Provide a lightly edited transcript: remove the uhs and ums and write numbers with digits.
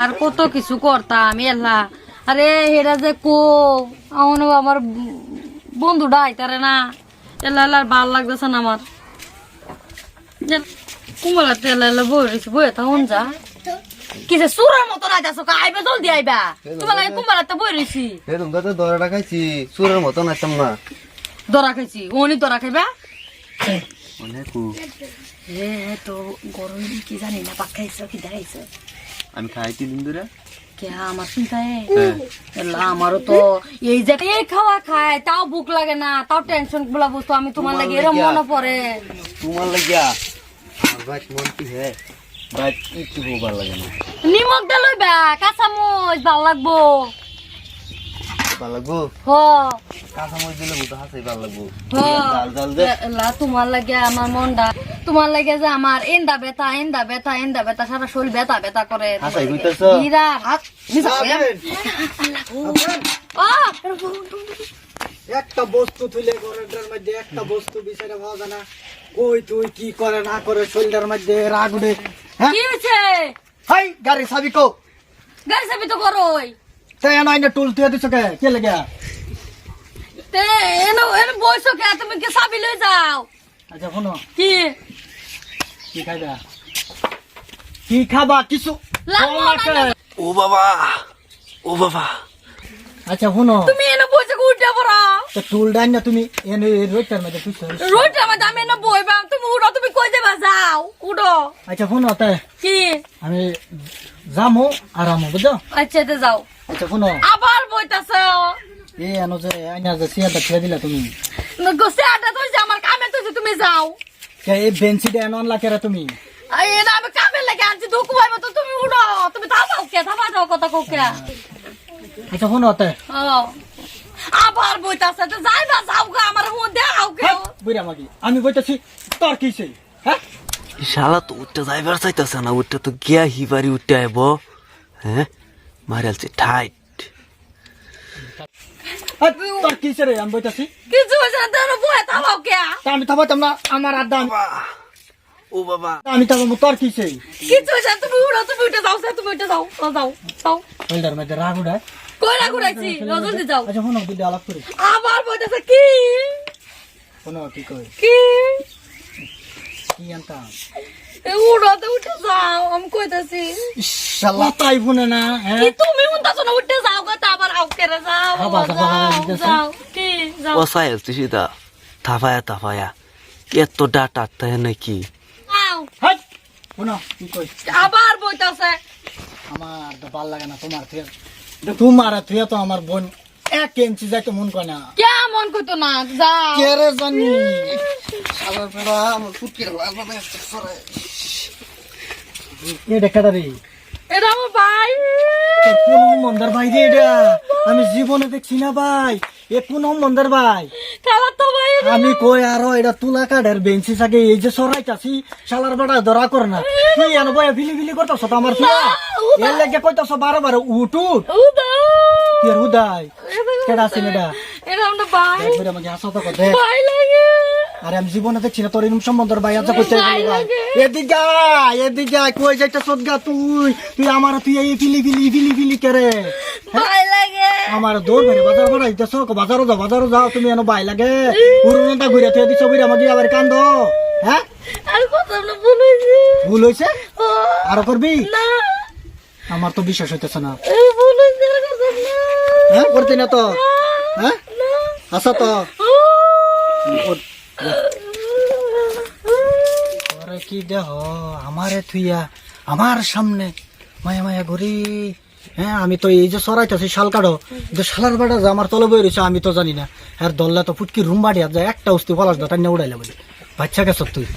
আর কত কিছু করতাম এলা। আরে এরা যে কো আমার বন্ধুটা আইতারে না, এলা এলা ভাল লাগতেছে না আমার। কুমলাতে এলা এলা বই রয়েছে, বই তখন যা কিসে সুরের মতো আইতাছো, আইবা জলদি আইবা। তোমার লাগে কুমলাতে বই রয়েছি। তোমরা তো দরাটা খাইছি, সুরের মতো নাচতাম না। দরা খাইছি, ওনি দরা খাইবা। অনেক এ তো গরম কি জানি না, পাক খাইছো কি দেখাইছো? আমি খাইছি দিন ধরে। কে আমার চিন্তায় আমারও তো এই যে খাওয়া খায়, তাও ভুক লাগে না, তাও টেনশন গুলা বুঝতো। আমি তোমার লাগে এরম মনে পড়ে। তোমার লাগিয়া ভাই মন কি হে ভাই একটু ভালো লাগে না। নিমক দে লইবা, কাঁচামচ ভাল লাগবো। ভালো লাগবো হ কাঁচামরিচ দিলে বুঝতে হাসি ভালো লাগবো। হ ডাল ডাল দে তোমার লাগে আমার মনটা, তোমার লাগে যে আমার এন্দা বেতা এন্দা বেতা এন্দা বেতা, সারা শরীর বেতা বেতা করে। হাসাই কইতাছো হীরা হাত একটা বস্তু তুলে ঘরের মধ্যে একটা বস্তু বিচারে পাওয়া যায় না। কই তুই কি করে না করে শরীরের মধ্যে রাগ উঠে। হ্যাঁ কি হয়েছে? হাই গাড়ি চাবি কো গাড়ি চাবি তো করোই তাই না আইনা টুল তুই দিছ কে লাগে। তে এনো এনো বইছো কে? তুমি কি চাবি লই যাও? আচ্ছা শোনো, কি কি খাইবা? কি খাবা কিছু? লাগবো না। ও বাবা ও বাবা। আচ্ছা শোনো, তুমি এনে বইছো উঠে পড়া। তো টুল ডাইন না তুমি এনে রোটার মধ্যে তুই। রোড আমার দামে না বইবা, তুমি উঠো, তুমি কই যাবা? যাও উঠো। আচ্ছা শোনো, তাই কি আমি যামো আরামো বুঝছো। আচ্ছা তে যাও। আচ্ছা শোনো, আবার বইতাছো এ এনো যে আইনা যে সিয়াটা ছেড়ে দিলা তুমি, গোসে আটা তুইছে, আমার কামে তুইছে, তুমি যাও। এই বেঞ্চিটা এনো আনলা কেরা তুমি? এটা আমি কামে লাগে আনছি, দুঃখ পাইবো তো। তুমি উঠো, তুমি থামাও কে? থামা যাও কথা কোকে। আচ্ছা শোনো, তাই আবার বইতাছে তো যাইবা, যাও গা, আমার মধ্যে আও কে। বুড়া মাগি আমি বইতেছি, তোর কিছে? হ্যাঁ শালা তো উঠতে যাইবার চাইতেছে না, উঠতে তো গিয়া হিবারি উঠতে আইব। হ্যাঁ মারালছে ঠাইট। তোর কিছে রে? আমি বইতেছি, কিছু হয়েছে না, তোর বই থামাও কে। আমি থামাতাম না, আমার আড্ডা ও বাবা আমি থামাবো। তোর কিছে? কিছু হয়েছে না, তুমি উঠো, তুমি উঠে যাও, তুমি উঠে যাও, যাও যাও। ওইটার মধ্যে রাগ উঠায়। কইরা ঘুরাইছি, জলদি যাও। আচ্ছা শোনো, দুটো আলাপ করি। আবার বইতাছে কি শোনো কি কই, কি কি আনতাম? উঠো, তো উঠে যাও, আমি কইতাছি। শালা তাই ফোনে না। হ্যাঁ কি তুমি উঠতাছো না? উঠে যাও গা, তা আবার আউ কেরে যাও। বাবা, বাবা, যাও, যাও, কি যাও। ওসাই তুই দা থাফায়া থাফায়া এত ডাটা তাই নাকি? যাও। হাই শোনো কি কই, আবার বইতাছে। আমার তো ভাল লাগে না তোমার থেকে। তোমার থেকে তো আমার বোন 1 ইঞ্চি যাইতে মন করে না। কেমন কইতো না? যাও। কে রে জানি শালার পেড়া আমার ফুটকির লাগবে সরে। এ দেখাটা রে, এটা আমার ভাই। কোন মন্দার ভাই রে এটা? আমি জীবনে দেখছি না ভাই। এ কোন মন্দার ভাই? খেলা তো ভাই। আমি কই আরো এটা তুলা কাঠের বেঞ্চি থাকে, এই যে সরাইতাছি শালার বেটা ধরা করে না। তুই এনে বয়া বিলি বিলি করতেছ তো আমার তুলা। এর লাগে কইতাছ বারে বারে উঠ উঠ। উদা। কি আর হুদাই কেডা আছে এটা? এটা আমার ভাই। দেখবে আমাকে হাসা তো কথা। ভাই লাগে। আরে আমি জীবনে দেখছি না তোর এরকম সম্বন্ধের ভাই আচ্ছা কইতে ভাই ভাই। লাগে। এদিকে আয়, কই যাইতাছ গা তুই? তুই আমার তুই এই বিলি বিলি বিলি বিলি করে ভাই লাগে। আমার দৌড় মেরে বাজার বাড়া দিতেছ। বাজারও যাও তুমি এনো ভাই লাগে। পুরোটা ঘুরে তুই দিছ বুড়ি আমাকে আবার কান্দ। হ্যাঁ আর কথা না বলেছি। ভুল হয়েছে, ও আরো করবি? না, আমার তো বিশ্বাস হইতেছে না। এই বলেছি আর কথা না। হ্যাঁ করতে না তো? হ্যাঁ আসা তো ওরে কি দেহ আমারে থুইয়া আমার সামনে মায়া মায়া ঘুরি। হ্যাঁ আমি তো এই যে সরাইতেছি শাল কাটো, যে শালার বাটা যে আমার তলে বই রয়েছে আমি তো জানি না। আর দল্লা তো ফুটকি রুম বাড়িয়া যায় একটা উস্তি পলাশ দা টান্না উড়াইলে বলে বাচ্চা গেছ তুই।